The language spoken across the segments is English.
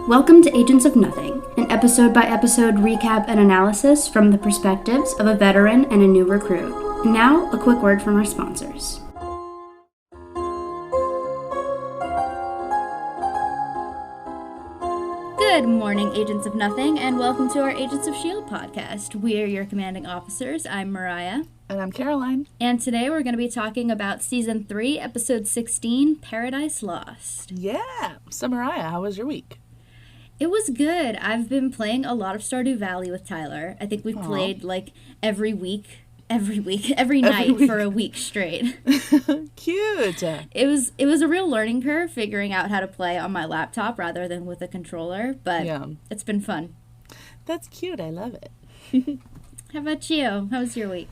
Welcome to Agents of Nothing, an episode-by-episode recap and analysis from the perspectives of a veteran and a new recruit. And now, a quick word from our sponsors. Good morning, Agents of Nothing, and welcome to our Agents of S.H.I.E.L.D. podcast. We are your commanding officers. I'm Mariah. And I'm Caroline. And today we're going to be talking about Season 3, Episode 16, Paradise Lost. Yeah! So Mariah, how was your week? It was good. I've been playing a lot of Stardew Valley with Tyler. I think we've played like every night for a week straight. Cute. It was a real learning curve figuring out how to play on my laptop rather than with a controller, but It's been fun. That's cute. I love it. How about you? How was your week?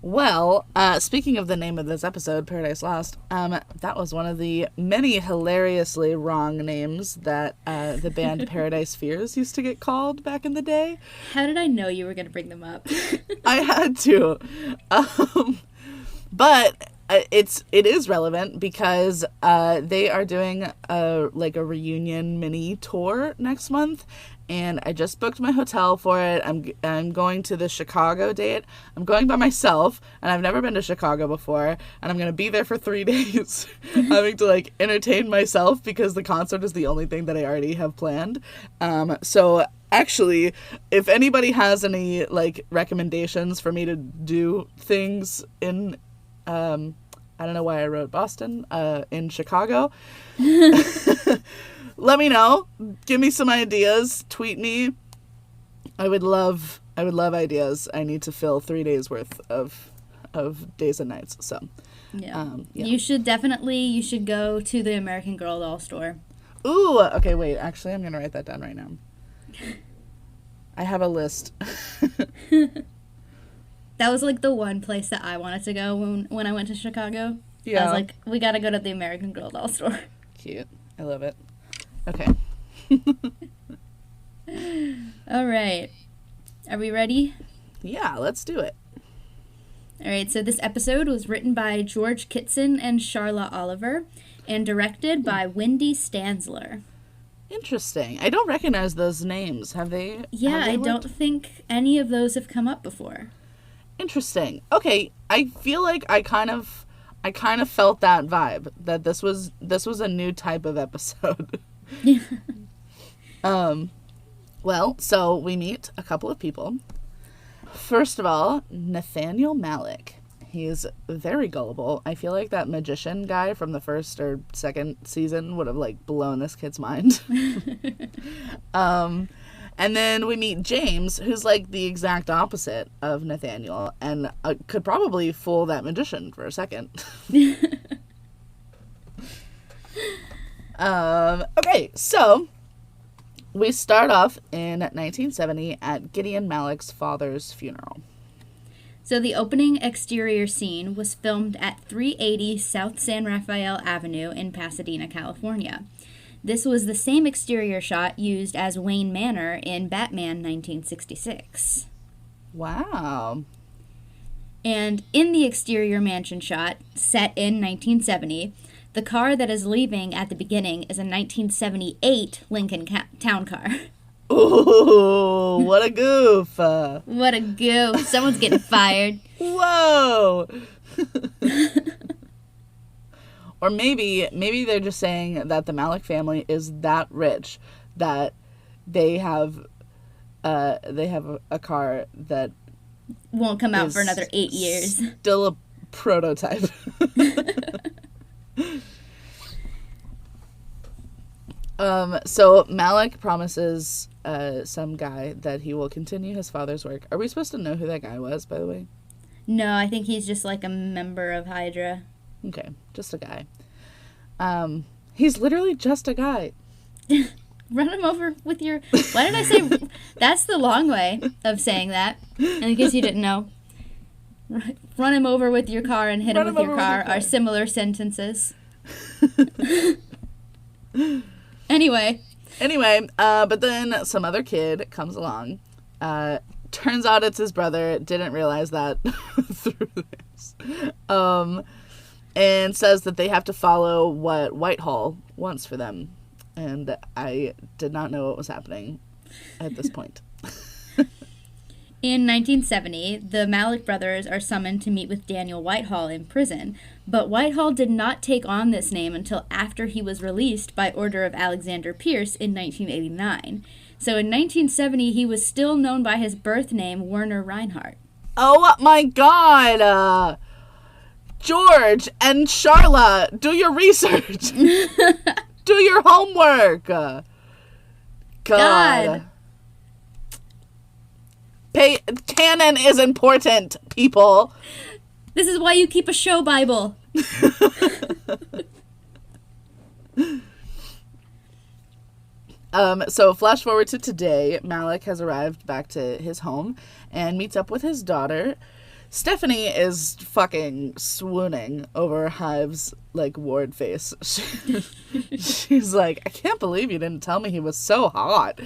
Well, speaking of the name of this episode, Paradise Lost, that was one of the many hilariously wrong names that the band Paradise Fears used to get called back in the day. How did I know you were going to bring them up? I had to. But it is relevant because they are doing a reunion mini tour next month. And I just booked my hotel for it. I'm going to the Chicago date. I'm going by myself, and I've never been to Chicago before. And I'm going to be there for 3 days, having to, entertain myself because the concert is the only thing that I already have planned. So, actually, if anybody has any, recommendations for me to do things in, I don't know why I wrote Boston, in Chicago, let me know. Give me some ideas. Tweet me. I would love ideas. I need to fill 3 days worth of days and nights. So, yeah. You should go to the American Girl doll store. Ooh. Okay. Wait. Actually, I'm gonna write that down right now. I have a list. That was the one place that I wanted to go when I went to Chicago. Yeah. I was like, we gotta go to the American Girl doll store. Cute. I love it. Okay. All right. Are we ready? Yeah, let's do it. All right, so this episode was written by George Kitson and Charla Oliver and directed by Wendy Stanzler. Interesting. I don't recognize those names. Have they? Yeah, I don't think any of those have come up before. Interesting. Okay, I feel like I kind of felt that vibe, that this was a new type of episode. Yeah. Well, so we meet a couple of people. First of all, Nathaniel Malick. He's very gullible. I feel like that magician guy from the first or second season would have blown this kid's mind. And then we meet James, who's the exact opposite of Nathaniel and could probably fool that magician for a second. Okay, so we start off in 1970 at Gideon Malick's father's funeral. So the opening exterior scene was filmed at 380 South San Rafael Avenue in Pasadena, California. This was the same exterior shot used as Wayne Manor in Batman 1966. Wow. And in the exterior mansion shot, set in 1970, the car that is leaving at the beginning is a 1978 Lincoln Town Car. Ooh, what a goof. What a goof. Someone's getting fired. Whoa. Or maybe they're just saying that the Malick family is that rich that they have a car that won't come out for another 8 years. Still a prototype. So Malick promises some guy that he will continue his father's work. Are we supposed to know who that guy was, by the way? No, I think he's just a member of Hydra. Okay, just a guy. He's literally just a guy. Run him over with your... Why did I say... That's the long way of saying that. In case you didn't know. Run him over with your car and hit him with your car are similar sentences. Anyway, but then some other kid comes along. Turns out it's his brother. Didn't realize that through this. And says that they have to follow what Whitehall wants for them. and I did not know what was happening at this point. In 1970, the Malick brothers are summoned to meet with Daniel Whitehall in prison, but Whitehall did not take on this name until after he was released by order of Alexander Pierce in 1989. So in 1970, he was still known by his birth name, Werner Reinhardt. Oh my God! George and Charla, do your research! Do your homework! God. Canon is important, people. This is why you keep a show Bible. So flash forward to today. Malick has arrived back to his home and meets up with his daughter. Stephanie is fucking swooning over Hive's, like, Ward face. She's like, I can't believe you didn't tell me he was so hot.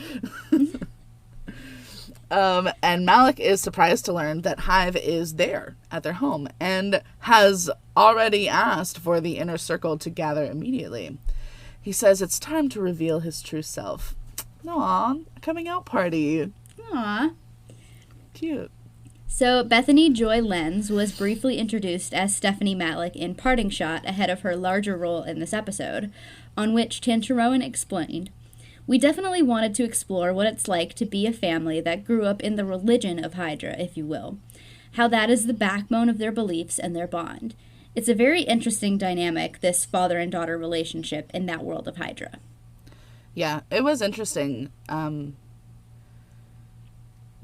And Malick is surprised to learn that Hive is there at their home and has already asked for the inner circle to gather immediately. He says it's time to reveal his true self. Aw, coming out party. Aw. Cute. So Bethany Joy Lenz was briefly introduced as Stephanie Malick in Parting Shot ahead of her larger role in this episode, on which Tancharoen explained, "We definitely wanted to explore what it's like to be a family that grew up in the religion of Hydra, if you will. How that is the backbone of their beliefs and their bond. It's a very interesting dynamic, this father and daughter relationship in that world of Hydra." Yeah, it was interesting.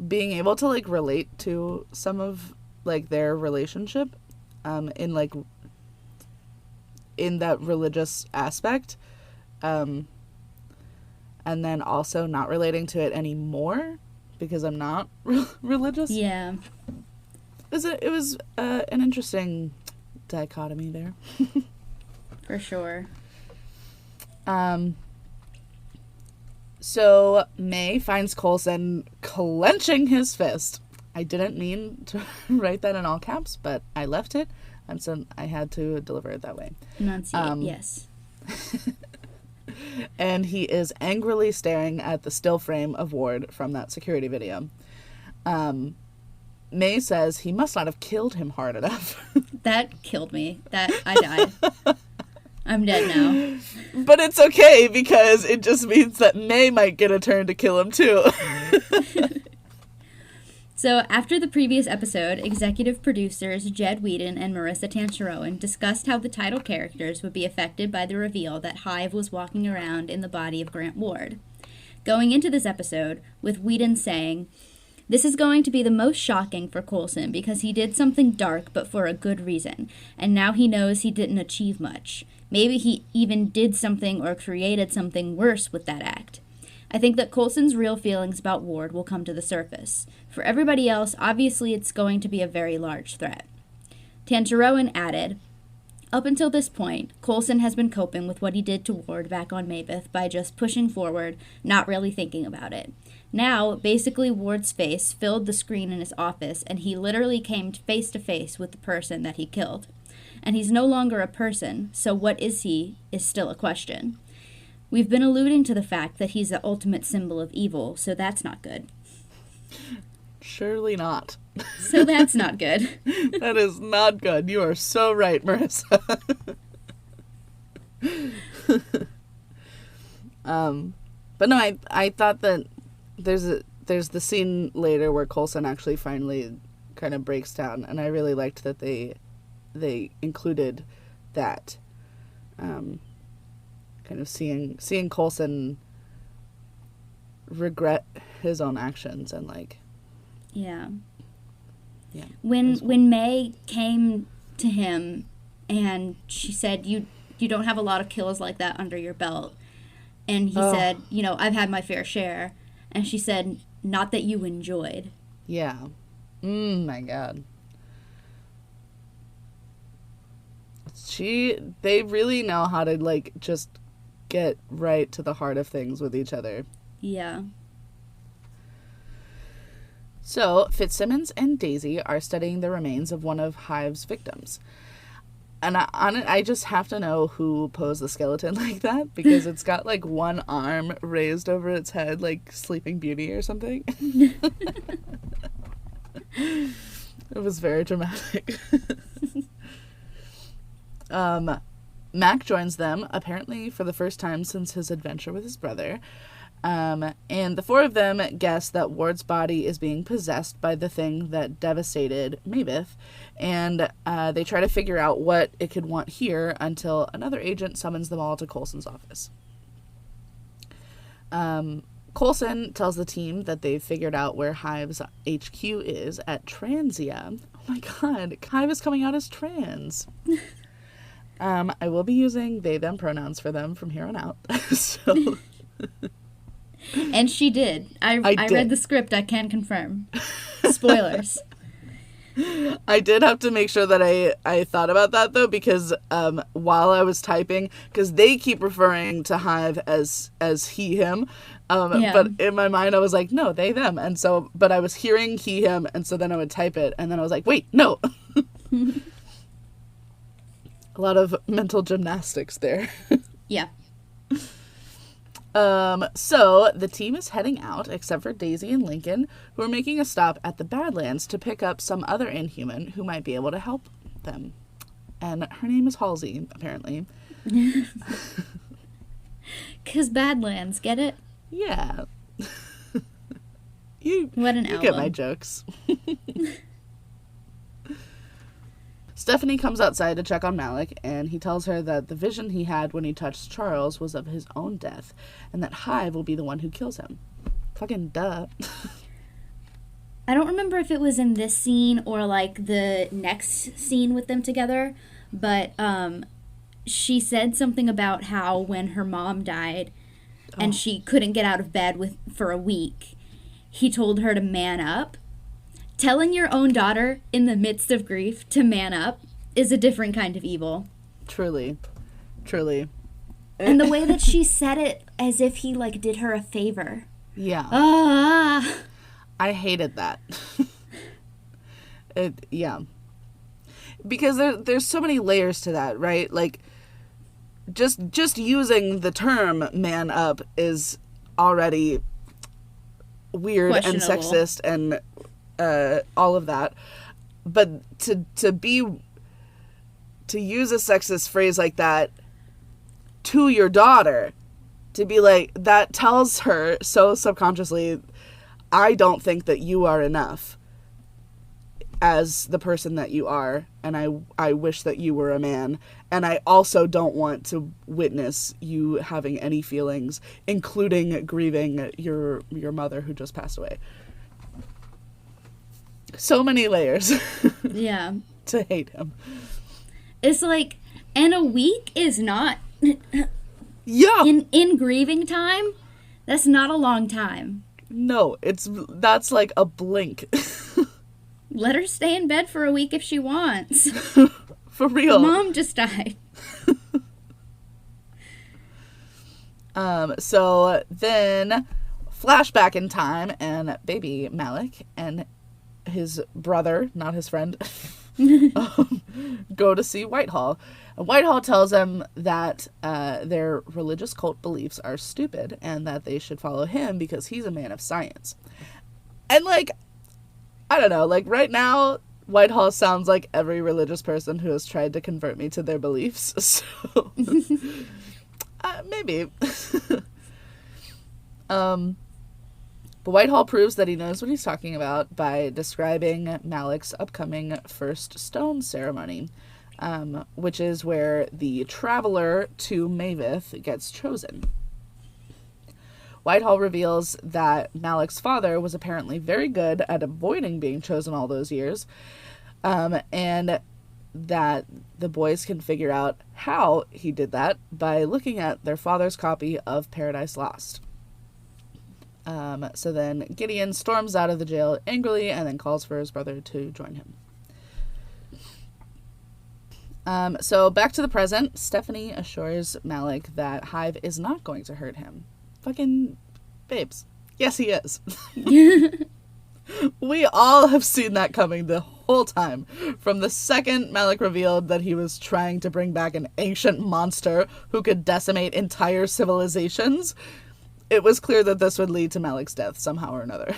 Being able to, like, relate to some of, like, their relationship in, like, in that religious aspect, and then also not relating to it anymore because I'm not religious. Yeah. It was an interesting dichotomy there. For sure. So May finds Coulson clenching his fist. I didn't mean to write that in all caps, but I left it. So I had to deliver it that way. Enunciate, yes. And he is angrily staring at the still frame of Ward from that security video. May says he must not have killed him hard enough. That killed me. I died. I'm dead now. But it's okay because it just means that May might get a turn to kill him too. So after the previous episode, executive producers Jed Whedon and Marissa Tancharoen discussed how the title characters would be affected by the reveal that Hive was walking around in the body of Grant Ward. Going into this episode, with Whedon saying, "This is going to be the most shocking for Coulson because he did something dark but for a good reason, and now he knows he didn't achieve much. Maybe he even did something or created something worse with that act. I think that Coulson's real feelings about Ward will come to the surface. For everybody else, obviously it's going to be a very large threat." Tancharoen added, "Up until this point, Coulson has been coping with what he did to Ward back on Mabeth by just pushing forward, not really thinking about it. Now, basically Ward's face filled the screen in his office and he literally came face to face with the person that he killed. And he's no longer a person, so what is he is still a question. We've been alluding to the fact that he's the ultimate symbol of evil, so that's not good." Surely not. So that's not good. That is not good. You are so right, Marissa. But no, I thought that there's the scene later where Coulson actually finally kind of breaks down, and I really liked that they included that, kind of seeing Coulson regret his own actions and, like, Yeah. Yeah. When May came to him and she said, you don't have a lot of kills like that under your belt. And he said, I've had my fair share. And she said, not that you enjoyed. Yeah. My God. They really know how to, like, just get right to the heart of things with each other. Yeah. So, Fitzsimmons and Daisy are studying the remains of one of Hive's victims. And I just have to know who posed the skeleton like that, because it's got like one arm raised over its head like Sleeping Beauty or something. It was very dramatic. Mac joins them, apparently for the first time since his adventure with his brother. And the four of them guess that Ward's body is being possessed by the thing that devastated Mavis, and they try to figure out what it could want here until another agent summons them all to Coulson's office. Coulson tells the team that they've figured out where Hive's HQ is at Transia. Oh my god, Hive is coming out as trans. I will be using they, them pronouns for them from here on out. So... And she did. I did. read the script, I can confirm. Spoilers. I did have to make sure that I thought about that, though, because while I was typing, because they keep referring to Hive as he, him, but in my mind I was like, no, they, them. And so, but I was hearing he, him, and so then I would type it, and then I was like, wait, no. A lot of mental gymnastics there. Yeah. So the team is heading out, except for Daisy and Lincoln, who are making a stop at the Badlands to pick up some other Inhuman who might be able to help them. And her name is Halsey, apparently. 'Cause Badlands, get it? Yeah. What an you album. get my jokes. Stephanie comes outside to check on Malik, and he tells her that the vision he had when he touched Charles was of his own death, and that Hive will be the one who kills him. Fucking duh. I don't remember if it was in this scene or, like, the next scene with them together, but she said something about how when her mom died and she couldn't get out of bed for a week, he told her to man up. Telling your own daughter in the midst of grief to man up is a different kind of evil. Truly. Truly. And the way that she said it as if he, like, did her a favor. Yeah. Ah. I hated that. Yeah. Because there's so many layers to that, right? Like, just using the term man up is already weird and sexist and all of that, but to use a sexist phrase like that to your daughter, to be like, that tells her so subconsciously, I don't think that you are enough as the person that you are, and I wish that you were a man, and I also don't want to witness you having any feelings, including grieving your mother who just passed away. So many layers. Yeah. To hate him. It's like, and a week is not... Yeah. In grieving time, that's not a long time. No, that's like a blink. Let her stay in bed for a week if she wants. For real. Her mom just died. So then, flashback in time, and baby Malik and his brother, not his friend, go to see Whitehall. And Whitehall tells them that their religious cult beliefs are stupid and that they should follow him because he's a man of science. And, like, I don't know, like, right now, Whitehall sounds like every religious person who has tried to convert me to their beliefs. So, maybe. But Whitehall proves that he knows what he's talking about by describing Malik's upcoming first stone ceremony, which is where the traveler to Mavis gets chosen. Whitehall reveals that Malik's father was apparently very good at avoiding being chosen all those years, and that the boys can figure out how he did that by looking at their father's copy of Paradise Lost. So then Gideon storms out of the jail angrily and then calls for his brother to join him. So back to the present, Stephanie assures Malik that Hive is not going to hurt him. Fucking babes. Yes, he is. We all have seen that coming the whole time. From the second Malik revealed that he was trying to bring back an ancient monster who could decimate entire civilizations, it was clear that this would lead to Malik's death somehow or another.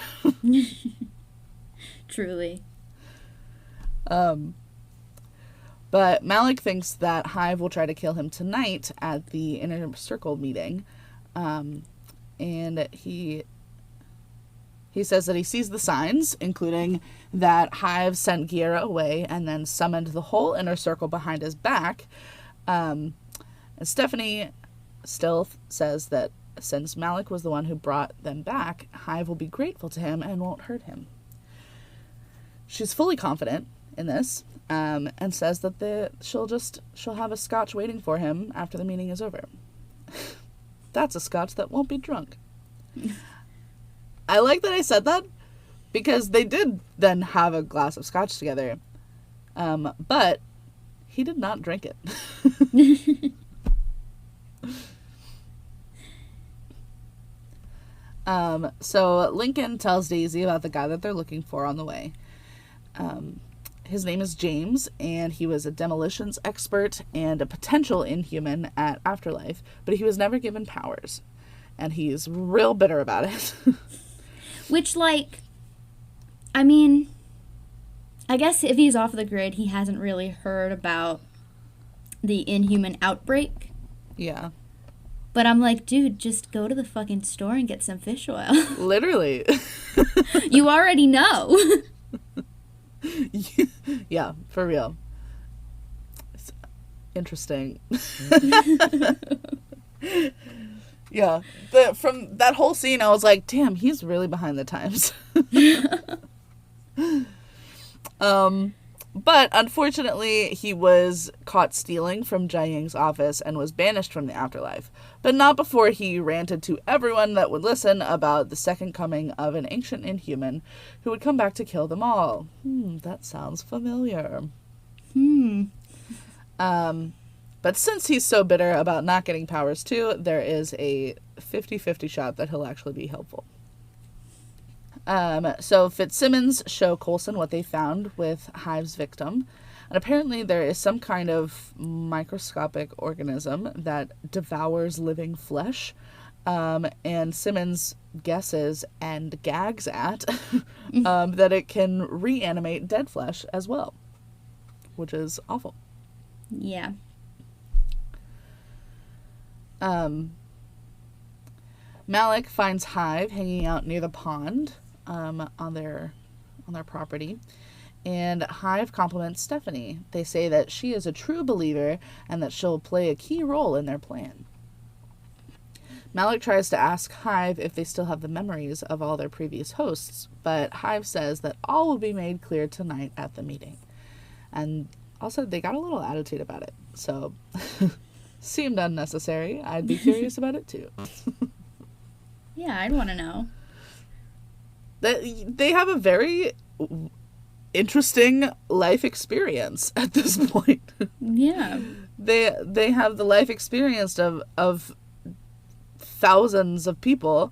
Truly. But Malik thinks that Hive will try to kill him tonight at the Inner Circle meeting. And he says that he sees the signs, including that Hive sent Guerra away and then summoned the whole Inner Circle behind his back. And Stephanie still says that since Malik was the one who brought them back, Hive will be grateful to him and won't hurt him. She's fully confident in this, and says that she'll have a scotch waiting for him after the meeting is over. That's a scotch that won't be drunk. I like that I said that, because they did then have a glass of scotch together, but he did not drink it. So Lincoln tells Daisy about the guy that they're looking for on the way. His name is James, and he was a demolitions expert and a potential inhuman at Afterlife, but he was never given powers, and he's real bitter about it. Which, like, I mean, I guess if he's off the grid, he hasn't really heard about the inhuman outbreak. Yeah. But I'm like, dude, just go to the fucking store and get some fish oil. Literally. You already know. Yeah, for real. It's interesting. Yeah. From that whole scene, I was like, damn, he's really behind the times. But unfortunately, he was caught stealing from Jiaying's office and was banished from the Afterlife. But not before he ranted to everyone that would listen about the second coming of an ancient inhuman who would come back to kill them all. That sounds familiar. But since he's so bitter about not getting powers too, there is a 50-50 shot that he'll actually be helpful. So Fitzsimmons show Coulson what they found with Hive's victim. And apparently there is some kind of microscopic organism that devours living flesh. And Simmons guesses and gags at that it can reanimate dead flesh as well. Which is awful. Yeah. Malik finds Hive hanging out near the pond on their property, and Hive compliments Stephanie. They say that she is a true believer and that she'll play a key role in their plan. Malik tries to ask Hive if they still have the memories of all their previous hosts, but Hive says that all will be made clear tonight at the meeting. And also, they got a little attitude about it, so seemed unnecessary. I'd be curious about it too. Yeah, I'd want to know. They have a very interesting life experience at this point. Yeah. They have the life experience of thousands of people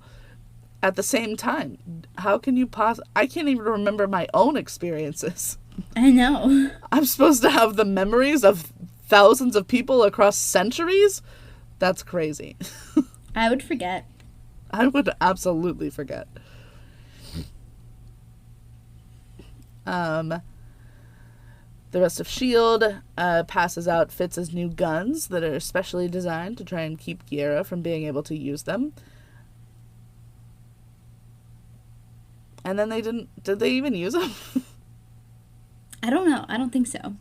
at the same time. How can you I can't even remember my own experiences. I know. I'm supposed to have the memories of thousands of people across centuries? That's crazy. I would forget. I would absolutely forget. The rest of S.H.I.E.L.D. passes out Fitz's new guns that are specially designed to try and keep Guerra from being able to use them. And then did they even use them? I don't know. I don't think so.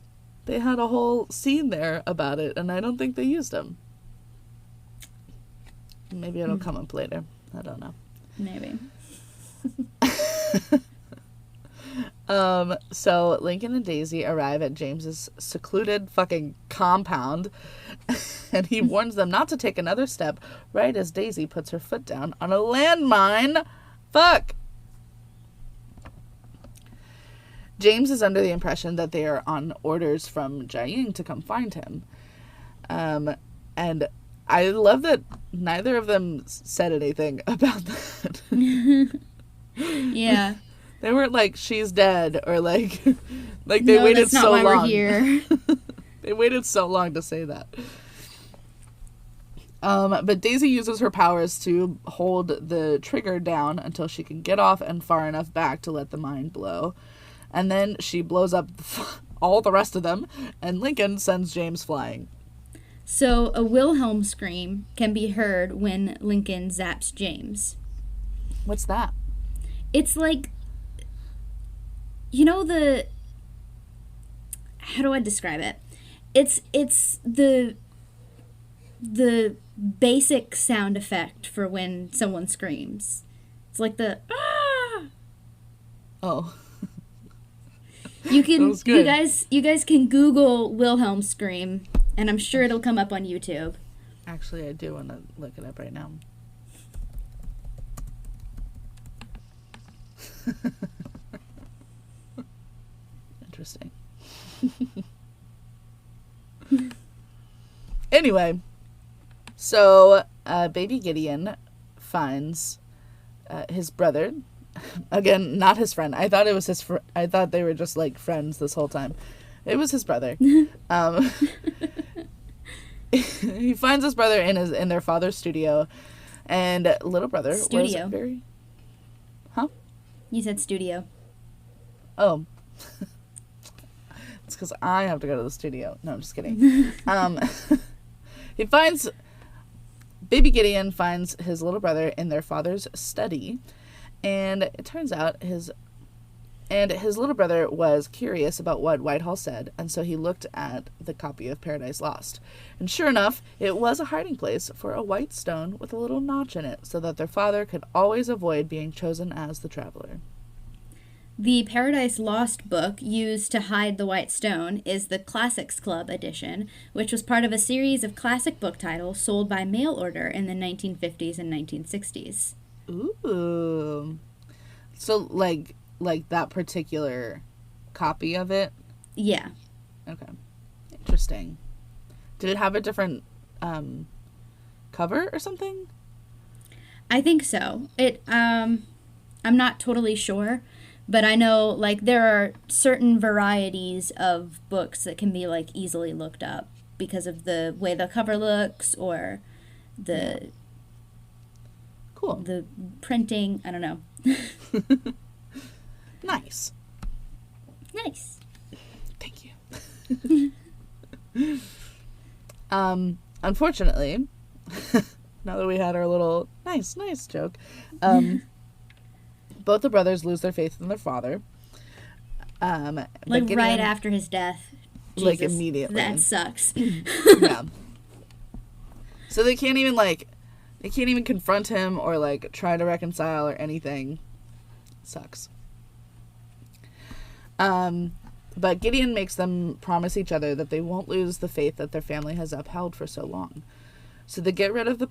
They had a whole scene there about it, and I don't think they used them. Maybe it'll come up later. I don't know. Maybe. So Lincoln and Daisy arrive at James's secluded fucking compound, and he warns them not to take another step right as Daisy puts her foot down on a landmine. Fuck! James is under the impression that they are on orders from Jiaying to come find him. And I love that neither of them said anything about that. Yeah. They weren't like, she's dead, or like they No, waited that's not so why long. we're here. They waited so long to say that. But Daisy uses her powers to hold the trigger down until she can get off and far enough back to let the mine blow. And then she blows up all the rest of them, and Lincoln sends James flying. So a Wilhelm scream can be heard when Lincoln zaps James. What's that? It's like, you know, how do I describe it? It's the basic sound effect for when someone screams. It's like the ah. Oh. You can That was good. you guys can Google Wilhelm scream, and I'm sure it'll come up on YouTube. Actually, I do want to look it up right now. Interesting. Anyway, so baby Gideon finds his brother. Again, not his friend. I thought it was his I thought they were just like friends this whole time. It was his brother. He finds his brother in their father's studio, and little brother Studio. was very... Huh? You said studio. Oh. It's because I have to go to the studio. No, I'm just kidding. Baby Gideon finds his little brother in their father's study, and it turns out his little brother was curious about what Whitehall said, and so he looked at the copy of Paradise Lost. And sure enough, it was a hiding place for a white stone with a little notch in it, so that their father could always avoid being chosen as the traveler. The Paradise Lost book used to hide the White Stone is the Classics Club edition, which was part of a series of classic book titles sold by mail order in the 1950s and 1960s. Ooh. So, like that particular copy of it? Yeah. Okay. Interesting. Did it have a different cover or something? I think so. I'm not totally sure, but I know, like, there are certain varieties of books that can be, like, easily looked up because of the way the cover looks or the... Cool. The printing. I don't know. Nice. Nice. Thank you. Unfortunately, now that we had our little nice joke, both the brothers lose their faith in their father. Like Gideon, right after his death. like Jesus, immediately. That sucks. Yeah. So they can't even confront him or like try to reconcile or anything. Sucks. But Gideon makes them promise each other that they won't lose the faith that their family has upheld for so long. So they get rid of the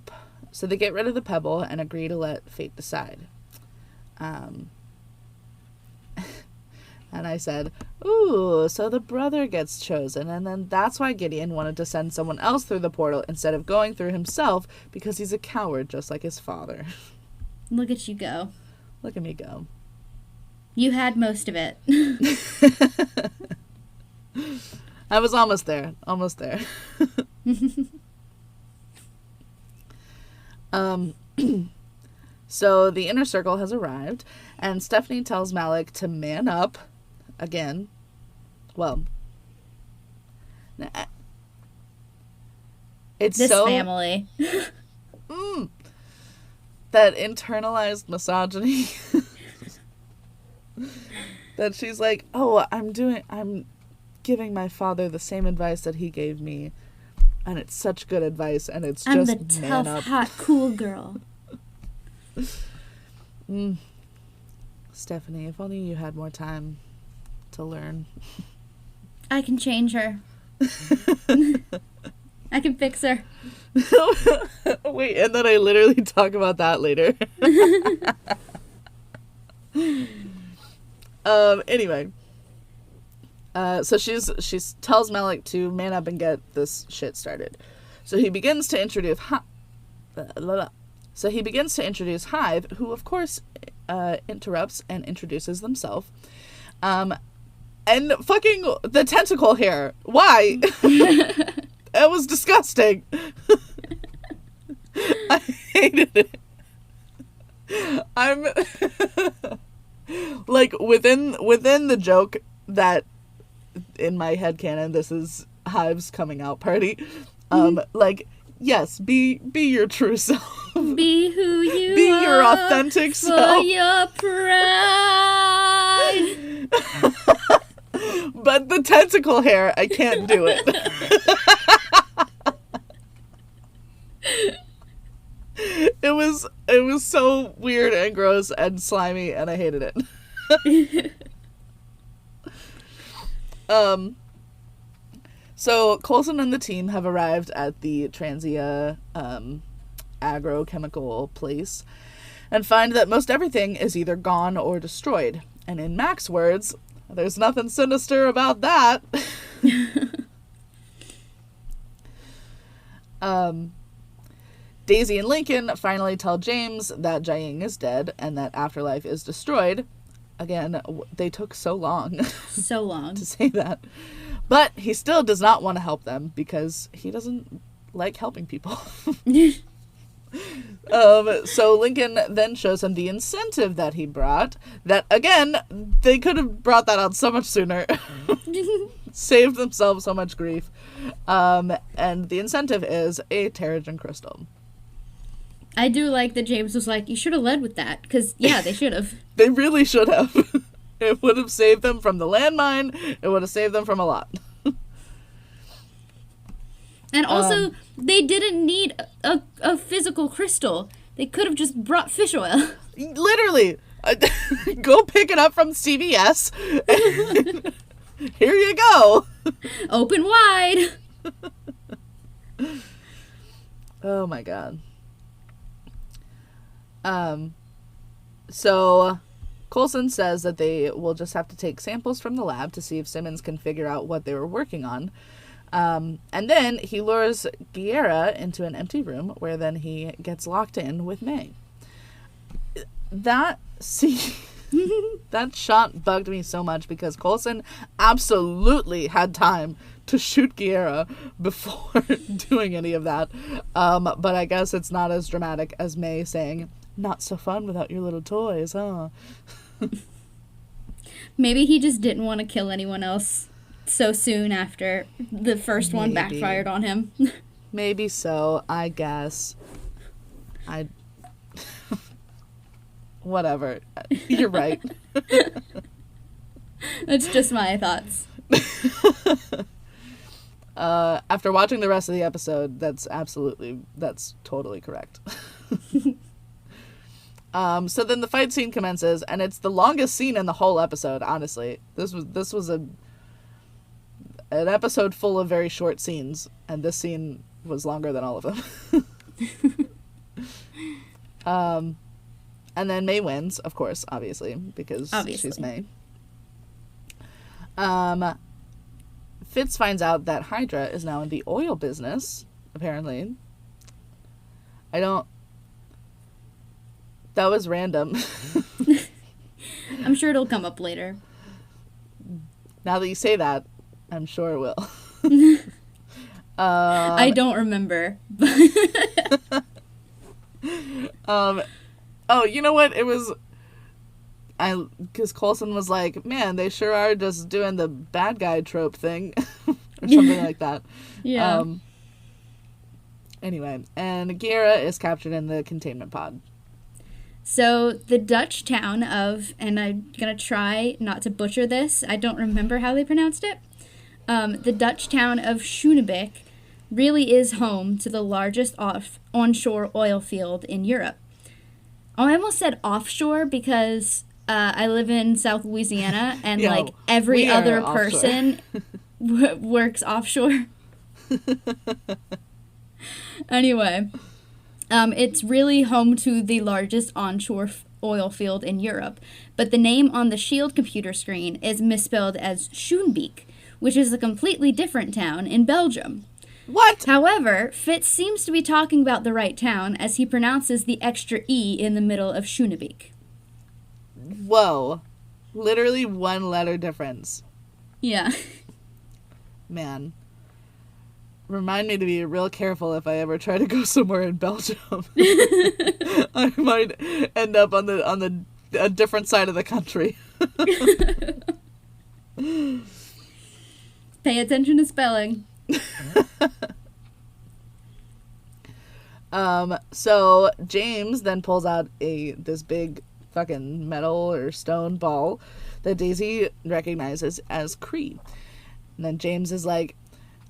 pebble and agree to let fate decide. And I said, ooh, so the brother gets chosen, and then that's why Gideon wanted to send someone else through the portal instead of going through himself, because he's a coward just like his father. Look at you go. Look at me go. You had most of it. I was almost there. So the inner circle has arrived, and Stephanie tells Malik to man up again. Well, it's This so family. that internalized misogyny that she's like, oh, I'm giving my father the same advice that he gave me, and it's such good advice, and it's I'm just the man tough, up. hot, cool girl. Stephanie, if only you had more time to learn. I can change her. I can fix her. Wait, and then I literally talk about that later. Anyway. So she tells Malik to man up and get this shit started. So he begins to introduce Hive, who of course interrupts and introduces themselves. And fucking the tentacle hair. Why? That was disgusting. I hated it. I'm like within the joke that in my headcanon this is Hive's coming out party. Like, yes, be your true self. Be who you be are. Your authentic for self. Your pride. But the tentacle hair, I can't do it. It was so weird and gross and slimy, and I hated it. So Coulson and the team have arrived at the Transia agrochemical place and find that most everything is either gone or destroyed. And in Mac's words, there's nothing sinister about that. Daisy and Lincoln finally tell James that Jiaying is dead and that Afterlife is destroyed. Again, they took so long. So long. To say that. But he still does not want to help them because he doesn't like helping people. So Lincoln then shows him the incentive that he brought. That, again, they could have brought that out so much sooner. Saved themselves so much grief. And the incentive is a Terrigen crystal. I do like that James was like, you should have led with that. Because, yeah, they should have. They really should have. It would have saved them from the landmine. It would have saved them from a lot. And also, they didn't need a physical crystal. They could have just brought fish oil. Literally. Go pick it up from CVS. Here you go. Open wide. Oh my god. So Coulson says that they will just have to take samples from the lab to see if Simmons can figure out what they were working on. And then he lures Guerra into an empty room where then he gets locked in with May. That shot bugged me so much because Coulson absolutely had time to shoot Guerra before doing any of that. But I guess it's not as dramatic as May saying, "Not so fun without your little toys, huh?" Maybe he just didn't want to kill anyone else so soon after the first one backfired on him. Maybe so, I guess. Whatever. You're right. That's just my thoughts. After watching the rest of the episode, that's totally correct. So then the fight scene commences, and it's the longest scene in the whole episode, honestly. This was an episode full of very short scenes, and this scene was longer than all of them. And then May wins, of course, obviously, because she's May. Fitz finds out that Hydra is now in the oil business, apparently. That was random. I'm sure it'll come up later. Now that you say that, I'm sure it will. I don't remember. Oh, you know what? It was... Because Coulson was like, man, they sure are just doing the bad guy trope thing. Or something like that. Yeah. Anyway, and Guerra is captured in the containment pod. So the Dutch town of, and I'm going to try not to butcher this, I don't remember how they pronounced it. The Dutch town of Schoonebik really is home to the largest onshore oil field in Europe. I almost said offshore because I live in South Louisiana and every other person works offshore. Anyway, it's really home to the largest onshore oil field in Europe, but the name on the Shield computer screen is misspelled as Schoonbeek, which is a completely different town in Belgium. What? However, Fitz seems to be talking about the right town as he pronounces the extra E in the middle of Schoonbeek. Whoa. Literally 1 letter difference. Yeah. Man. Remind me to be real careful if I ever try to go somewhere in Belgium. I might end up on a different side of the country. Pay attention to spelling. So James then pulls out this big fucking metal or stone ball that Daisy recognizes as Cree. And then James is like,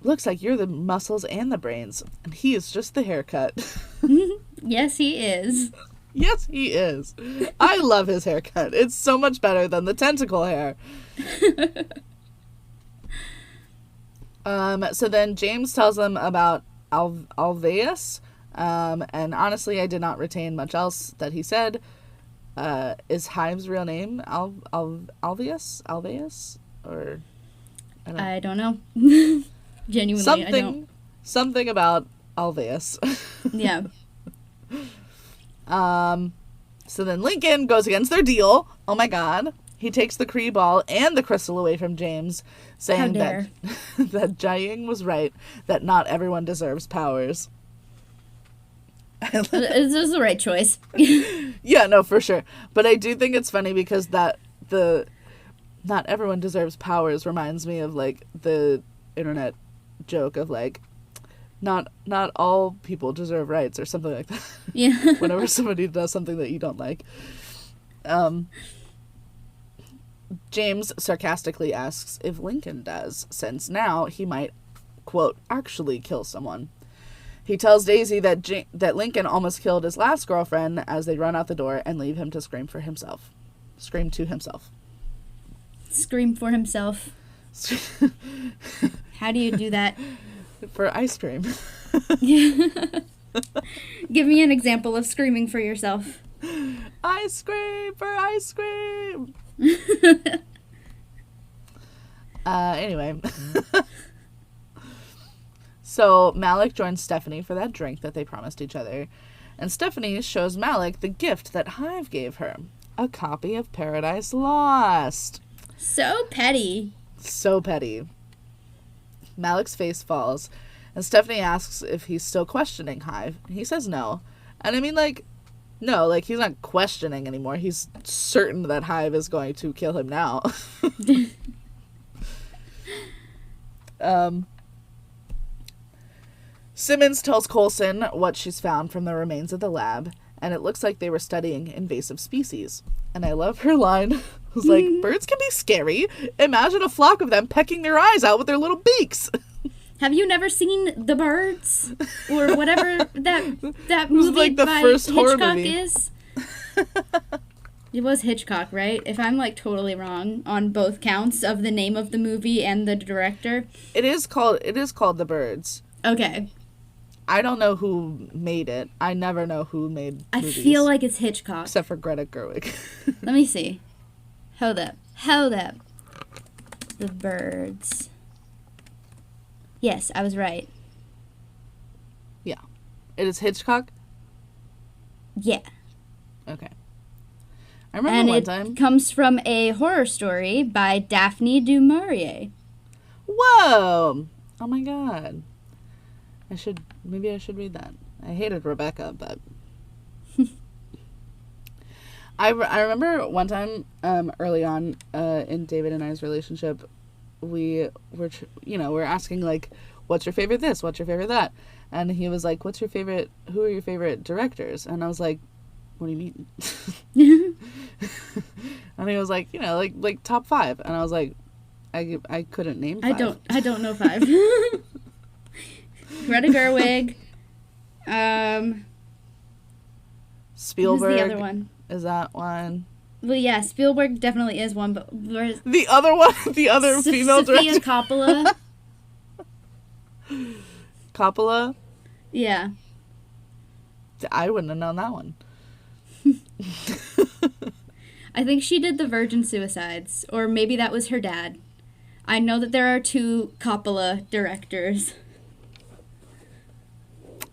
looks like you're the muscles and the brains. And he is just the haircut. Yes, he is. Yes, he is. I love his haircut. It's so much better than the tentacle hair. So then James tells them about Alveus. And honestly, I did not retain much else that he said. Is Hive's real name Alveus? Alveus? Or I don't know. Genuinely, I don't. Something about Alveus. Yeah. So then Lincoln goes against their deal. Oh my god. He takes the Kree ball and the crystal away from James, saying that Jiaying was right, that not everyone deserves powers. This is the right choice. Yeah, no, for sure. But I do think it's funny because that the not everyone deserves powers reminds me of like the internet joke of like not all people deserve rights or something like that. Yeah. Whenever somebody does something that you don't like. James sarcastically asks if Lincoln does, since now he might, quote, actually kill someone. He tells Daisy that Lincoln almost killed his last girlfriend as they run out the door and leave him to scream to himself. Scream for himself. How do you do that? For ice cream. Give me an example of screaming for yourself. Ice cream for ice cream. Anyway. So Malik joins Stephanie for that drink that they promised each other. And Stephanie shows Malik the gift that Hive gave her. A copy of Paradise Lost. So petty. So petty. Malik's face falls. And Stephanie asks if he's still questioning Hive. He says no. And I mean, like, no, like, he's not questioning anymore. He's certain that Hive is going to kill him now. Simmons tells Coulson what she's found from the remains of the lab, and it looks like they were studying invasive species. And I love her line. It was like, birds can be scary. Imagine a flock of them pecking their eyes out with their little beaks. Have you never seen The Birds? Or whatever that movie like the by first horror Hitchcock movie. is? It was Hitchcock, right? If I'm like totally wrong on both counts of the name of the movie and the director. It is called The Birds. Okay. I don't know who made it. I never know who made movies. I feel like it's Hitchcock. Except for Greta Gerwig. Let me see. Hold up. The Birds. Yes, I was right. Yeah. It is Hitchcock? Yeah. Okay. I remember one time. And it comes from a horror story by Daphne du Maurier. Whoa! Oh my god. Maybe I should read that. I hated Rebecca, but I remember one time early on in David and I's relationship, we were asking like, what's your favorite this? What's your favorite that? And he was like, who are your favorite directors? And I was like, what do you mean? And he was like, like top 5. And I was like, I couldn't name 5. I don't know 5. Greta Gerwig. Spielberg. Who's the other one? Is that one? Well, yeah, Spielberg definitely is one, but where's the other one? The other female Sofia director? Coppola. Coppola? Yeah. I wouldn't have known that one. I think she did The Virgin Suicides, or maybe that was her dad. I know that there are 2 Coppola directors.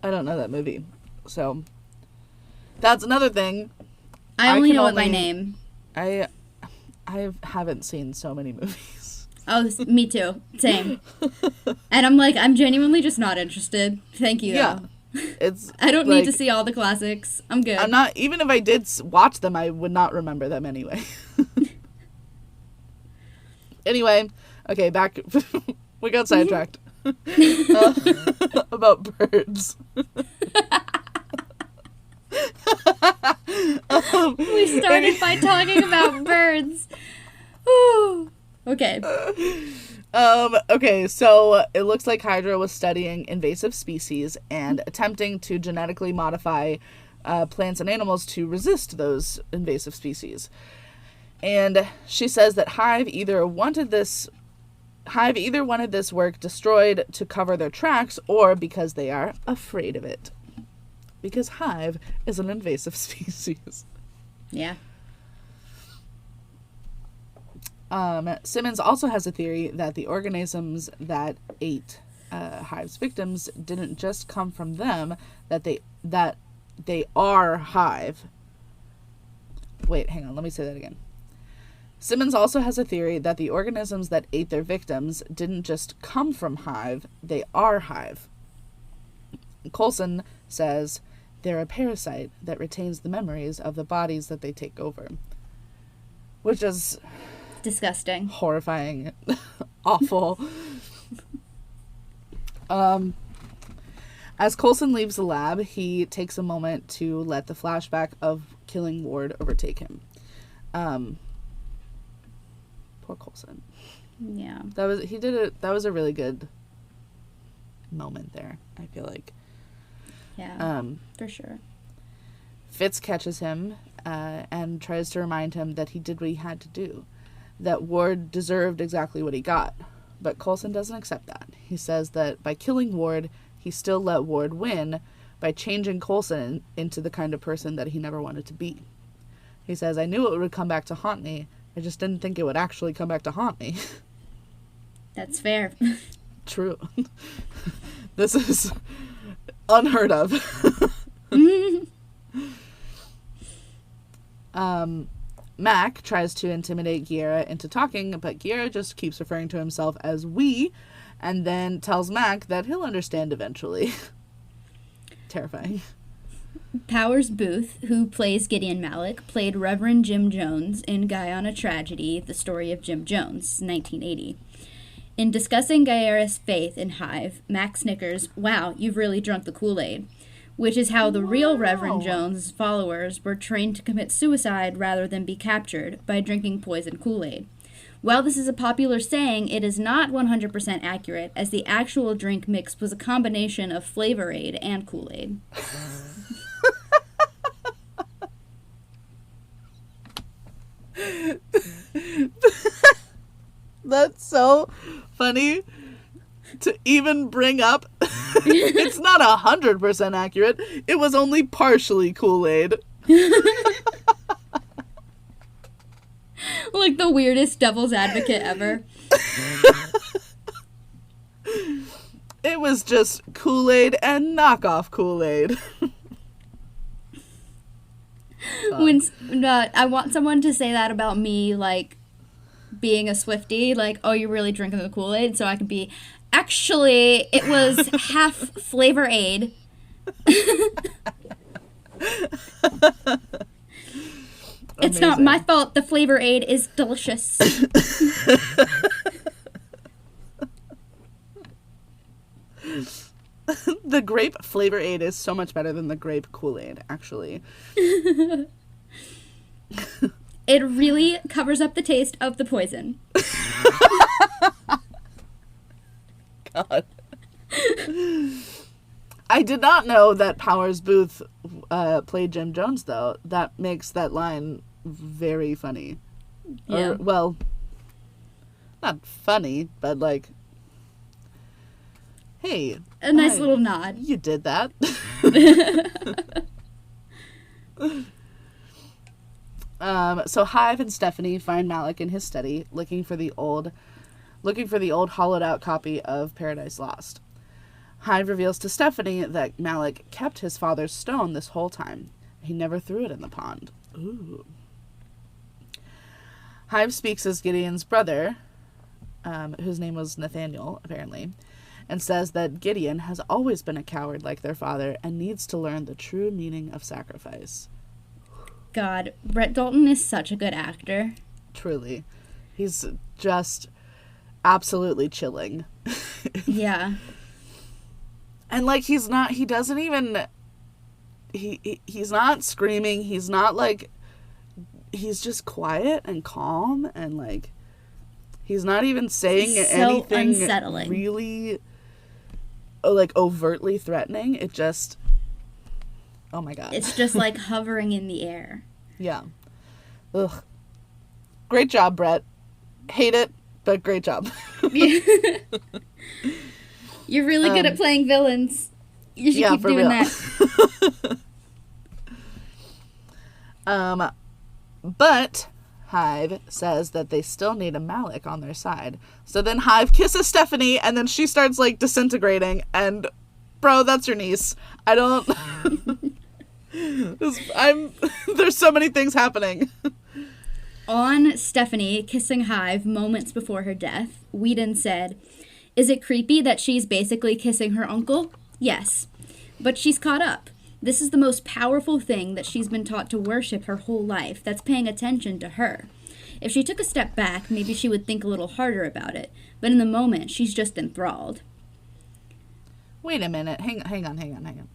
I don't know that movie. So, that's another thing. I only know it by name. I haven't seen so many movies. Oh, me too. Same. And I'm genuinely just not interested. Thank you, Yeah. though. It's I don't need to see all the classics. I'm good. I'm not, even if I did watch them, I would not remember them anyway. Anyway, okay, back. We got sidetracked. About birds. We started by talking about birds. Whew. Okay. Okay, so it looks like Hydra was studying invasive species and attempting to genetically modify plants and animals to resist those invasive species. And she says that Hive either wanted this work destroyed to cover their tracks or because they are afraid of it. Because Hive is an invasive species. Yeah. Simmons also has a theory that the organisms that ate Hive's victims didn't just come from them, that they are Hive. Wait, hang on, let me say that again. Simmons also has a theory that the organisms that ate their victims didn't just come from Hive, they are Hive. Coulson says they're a parasite that retains the memories of the bodies that they take over. Which is disgusting. Horrifying. Awful. As Coulson leaves the lab, he takes a moment to let the flashback of killing Ward overtake him. Poor Coulson. Yeah. That was a really good moment there, I feel like. Yeah. For sure. Fitz catches him and tries to remind him that he did what he had to do. That Ward deserved exactly what he got. But Coulson doesn't accept that. He says that by killing Ward, he still let Ward win by changing Coulson into the kind of person that he never wanted to be. He says, I knew it would come back to haunt me. I just didn't think it would actually come back to haunt me. That's fair. True. This is unheard of. Mac tries to intimidate Guerra into talking, but Guerra just keeps referring to himself as we, and then tells Mac that he'll understand eventually. Terrifying. Powers Booth, who plays Gideon Malik, played Reverend Jim Jones in Guyana Tragedy, The Story of Jim Jones, 1980. In discussing Guerra's faith in Hive, Mac snickers, wow, you've really drunk the Kool-Aid, which is how the real Reverend Jones' followers were trained to commit suicide rather than be captured by drinking poison Kool-Aid. While this is a popular saying, it is not 100% accurate, as the actual drink mix was a combination of Flavor Aid and Kool-Aid. That's so funny to even bring up. It's not 100% accurate. It was only partially Kool-Aid. Like the weirdest devil's advocate ever. It was just Kool-Aid and knockoff Kool-Aid. When I want someone to say that about me, like being a Swiftie, like, oh, you're really drinking the Kool-Aid, so I can be, actually, it was half Flavor Aid. It's not my fault. The Flavor Aid is delicious. The grape Flavor Aid is so much better than the grape Kool-Aid, actually. It really covers up the taste of the poison. God. I did not know that Powers Booth played Jim Jones, though. That makes that line very funny. Yeah. Or, well, not funny, but like, hey. A nice little nod. You did that. So Hive and Stephanie find Malik in his study, looking for the old hollowed out copy of Paradise Lost. Hive reveals to Stephanie that Malik kept his father's stone this whole time. He never threw it in the pond. Ooh. Hive speaks as Gideon's brother, whose name was Nathaniel, apparently, and says that Gideon has always been a coward like their father and needs to learn the true meaning of sacrifice. God, Brett Dalton is such a good actor. Truly. He's just absolutely chilling. Yeah. And, like, he's not screaming. He's not, like, he's just quiet and calm and, like, he's not even saying anything unsettling. Really, like, overtly threatening. It just, oh my God. It's just, like, hovering in the air. Yeah. Ugh. Great job, Brett. Hate it, but great job. You're really good at playing villains. You should keep doing that. But Hive says that they still need a Malik on their side. So then Hive kisses Stephanie, and then she starts, like, disintegrating. And, bro, that's your niece. I don't... There's so many things happening. On Stephanie kissing Hive moments before her death, Whedon said, "Is it creepy that she's basically kissing her uncle? Yes. But she's caught up. This is the most powerful thing that she's been taught to worship her whole life that's paying attention to her. If she took a step back, maybe she would think a little harder about it. But in the moment, she's just enthralled." Wait a minute. Hang on.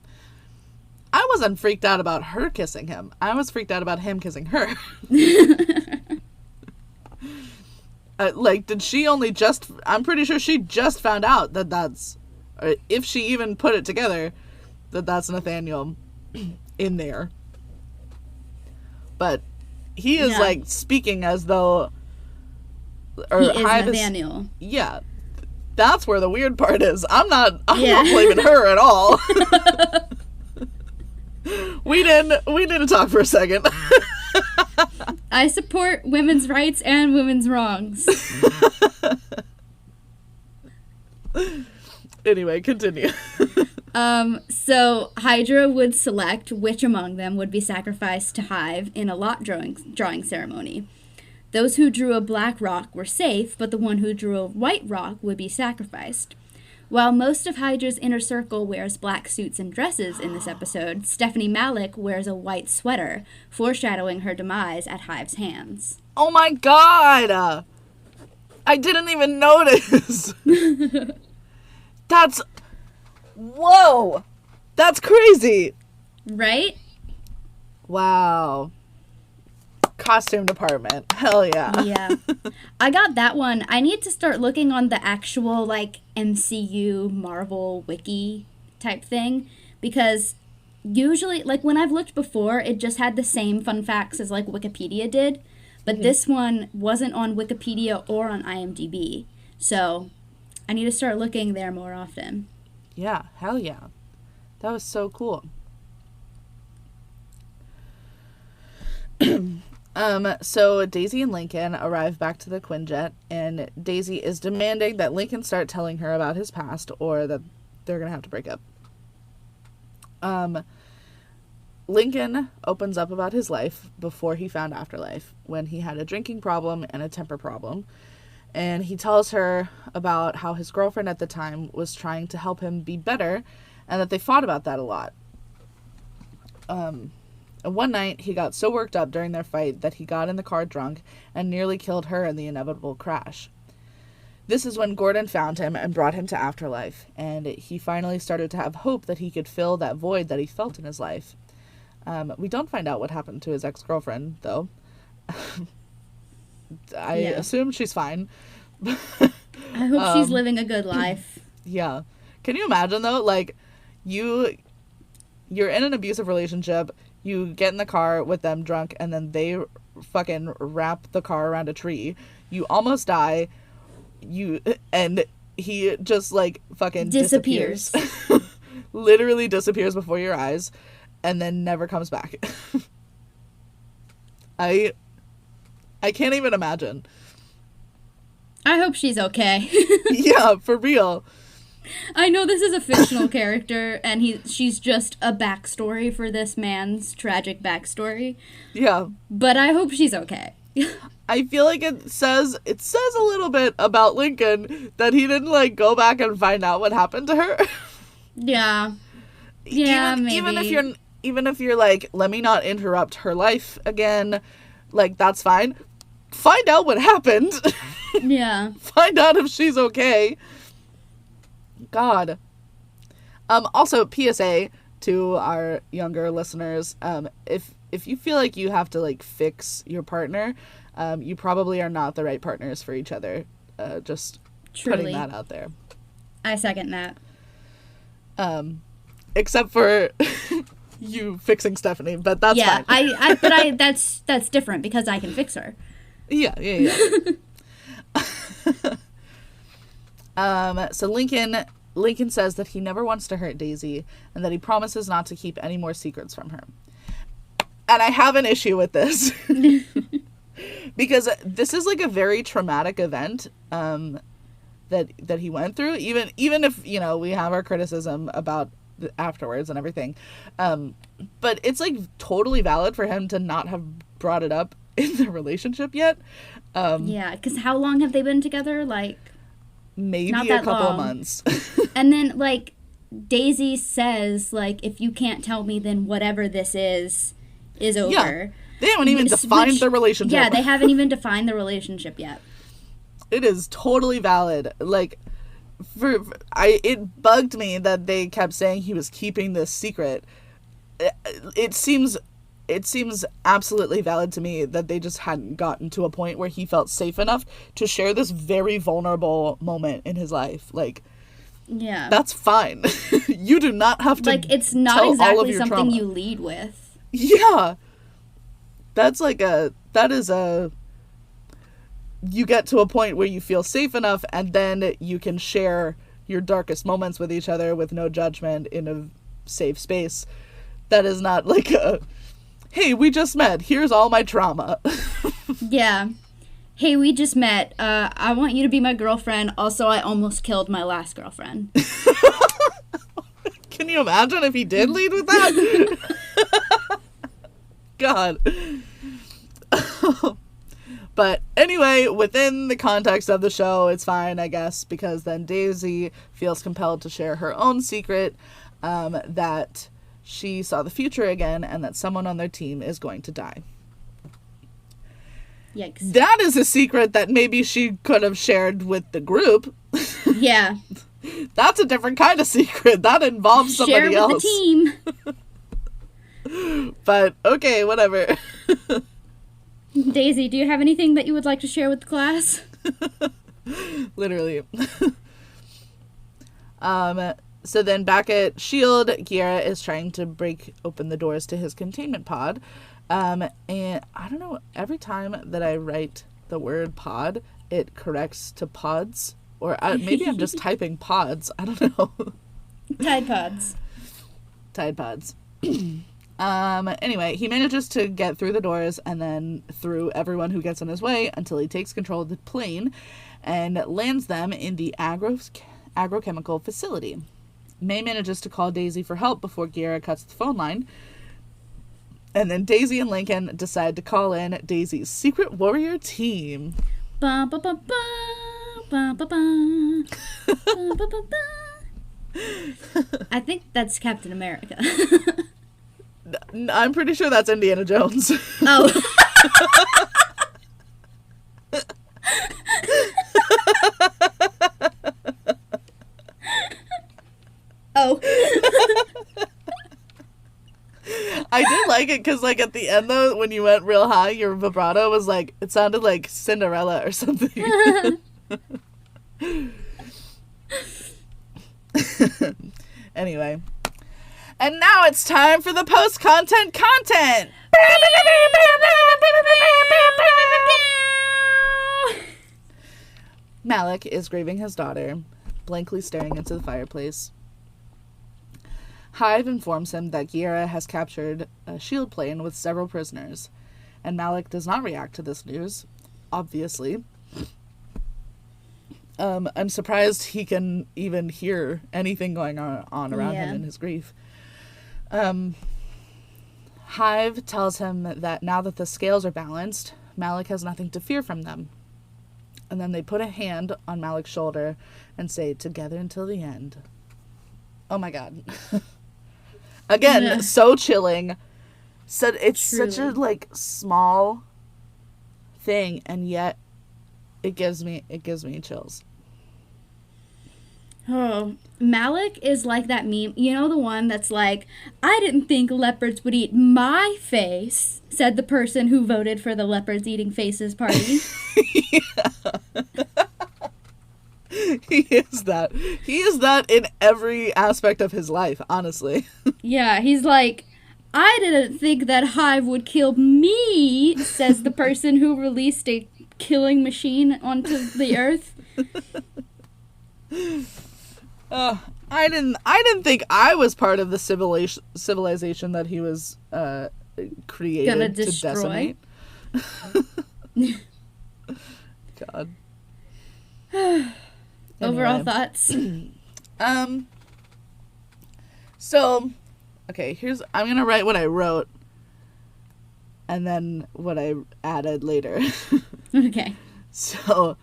I wasn't freaked out about her kissing him. I was freaked out about him kissing her. Like, did she only just... I'm pretty sure she just found out that that's... Or if she even put it together, that that's Nathaniel in there. But he is, like, speaking as though... Or he is Nathaniel. Yeah. That's where the weird part is. I'm not blaming her at all. We need to talk for a second. I support women's rights and women's wrongs. Anyway, continue. So Hydra would select which among them would be sacrificed to Hive in a lot drawing ceremony. Those who drew a black rock were safe, but the one who drew a white rock would be sacrificed. While most of Hydra's inner circle wears black suits and dresses in this episode, Stephanie Malik wears a white sweater, foreshadowing her demise at Hive's hands. Oh my God! I didn't even notice! Whoa! That's crazy! Right? Wow. Costume department. Hell yeah. Yeah. I got that one. I need to start looking on the actual, like, MCU Marvel wiki type thing, because usually, like, when I've looked before, it just had the same fun facts as, like, Wikipedia did, but this one wasn't on Wikipedia or on IMDb, so I need to start looking there more often. Yeah, hell yeah. That was so cool. So Daisy and Lincoln arrive back to the Quinjet, and Daisy is demanding that Lincoln start telling her about his past, or that they're gonna have to break up. Lincoln opens up about his life before he found Afterlife, when he had a drinking problem and a temper problem, and he tells her about how his girlfriend at the time was trying to help him be better, and that they fought about that a lot. One night, he got so worked up during their fight that he got in the car drunk and nearly killed her in the inevitable crash. This is when Gordon found him and brought him to Afterlife, and he finally started to have hope that he could fill that void that he felt in his life. We don't find out what happened to his ex-girlfriend, though. I assume she's fine. I hope she's living a good life. Yeah. Can you imagine, though? Like, you're in an abusive relationship, you get in the car with them drunk, and then they fucking wrap the car around a tree. You almost die. And he just, like, fucking disappears. Literally disappears before your eyes, and then never comes back. I can't even imagine. I hope she's okay. Yeah, for real. I know this is a fictional character, and she's just a backstory for this man's tragic backstory. Yeah. But I hope she's okay. I feel like it says a little bit about Lincoln that he didn't like go back and find out what happened to her. Yeah. Yeah, maybe. Even if you're like, let me not interrupt her life again, like that's fine. Find out what happened. Yeah. Find out if she's okay. God. Also, PSA to our younger listeners, if you feel like you have to like fix your partner, you probably are not the right partners for each other. Just Truly. putting that out there. I second that. Except for you fixing Stephanie, but that's fine. But that's different because I can fix her. Yeah. So Lincoln says that he never wants to hurt Daisy and that he promises not to keep any more secrets from her. And I have an issue with this. Because this is like a very traumatic event that he went through, even if, you know, we have our criticism about afterwards and everything. But it's like totally valid for him to not have brought it up in the relationship yet. Yeah, because how long have they been together? Like, maybe not a that couple long. of months. And then, like, Daisy says, like, if you can't tell me, then whatever this is over. Yeah. They haven't even defined their relationship. Yeah, they haven't even defined the relationship yet. It is totally valid. Like, it bugged me that they kept saying he was keeping this secret. It seems absolutely valid to me that they just hadn't gotten to a point where he felt safe enough to share this very vulnerable moment in his life. Like, yeah, that's fine. You do not have to, like, it's not tell exactly all of your something trauma. you lead with. Yeah. You get to a point where you feel safe enough, and then you can share your darkest moments with each other with no judgment in a safe space. That is not like hey, we just met, here's all my trauma. Yeah. Hey, we just met. I want you to be my girlfriend. Also, I almost killed my last girlfriend. Can you imagine if he did lead with that? God. But anyway, within the context of the show, it's fine, I guess, because then Daisy feels compelled to share her own secret, that she saw the future again and that someone on their team is going to die. Yikes. That is a secret that maybe she could have shared with the group. Yeah. That's a different kind of secret. That involves somebody else. Share else. with the team. But, okay, whatever. Daisy, do you have anything that you would like to share with the class? Literally. So then back at S.H.I.E.L.D., Guerra is trying to break open the doors to his containment pod. And I don't know, every time that I write the word pod, it corrects to pods. Or maybe I'm just typing pods. I don't know. Tide Pods. Tide Pods. Anyway, he manages to get through the doors and then through everyone who gets in his way until he takes control of the plane and lands them in the agrochemical facility. May manages to call Daisy for help before Guerra cuts the phone line. And then Daisy and Lincoln decide to call in Daisy's secret warrior team. Ba, ba, ba, ba, ba, ba, ba. Ba, ba, ba, ba. I think that's Captain America. I'm pretty sure that's Indiana Jones. Oh. Oh. I did like it because, like, at the end, though, when you went real high, your vibrato was like, it sounded like Cinderella or something. Anyway. And now it's time for the post-content content! Malik is grieving his daughter, blankly staring into the fireplace. Hive informs him that Guerra has captured a S.H.I.E.L.D. plane with several prisoners, and Malik does not react to this news, obviously. I'm surprised he can even hear anything going on around him in his grief. Hive tells him that now that the scales are balanced, Malik has nothing to fear from them. And then they put a hand on Malik's shoulder and say, together until the end. Oh my God. Again, so chilling. So it's Truly. such a, like, small thing, and yet it gives me chills. Oh, Malik is like that meme. You know the one that's like, I didn't think leopards would eat my face, said the person who voted for the leopards eating faces party. He is that. He is that in every aspect of his life, honestly. Yeah, he's like, I didn't think that hive would kill me, says the person who released a killing machine onto the earth. I didn't think I was part of the civilization that he was created to decimate. God. Overall thoughts? So, okay, I'm gonna write what I wrote and then what I added later. Okay. So,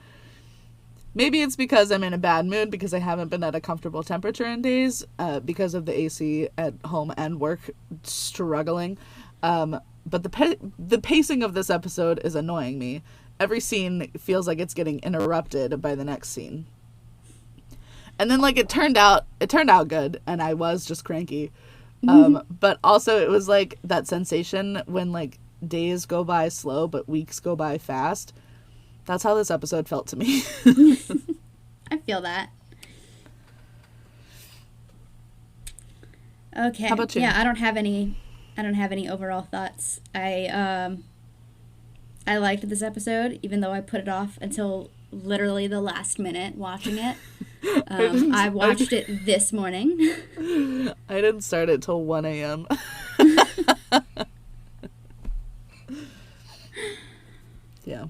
maybe it's because I'm in a bad mood because I haven't been at a comfortable temperature in days because of the AC at home and work struggling. But the pacing of this episode is annoying me. Every scene feels like it's getting interrupted by the next scene. And then, like, it turned out good, and I was just cranky. But also it was like that sensation when, like, days go by slow but weeks go by fast. That's how this episode felt to me. I feel that. Okay. How about you? Yeah, I don't have any overall thoughts. I liked this episode, even though I put it off until literally the last minute watching it. I watched it this morning. I didn't start it till 1 a.m. Yeah.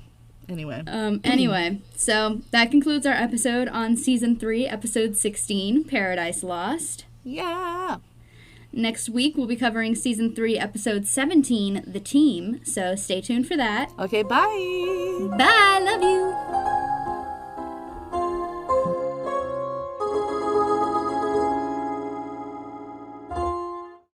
Anyway, so that concludes our episode on Season 3, Episode 16, Paradise Lost. Yeah. Next week, we'll be covering Season 3, Episode 17, The Team, so stay tuned for that. Okay, bye. Bye, love you!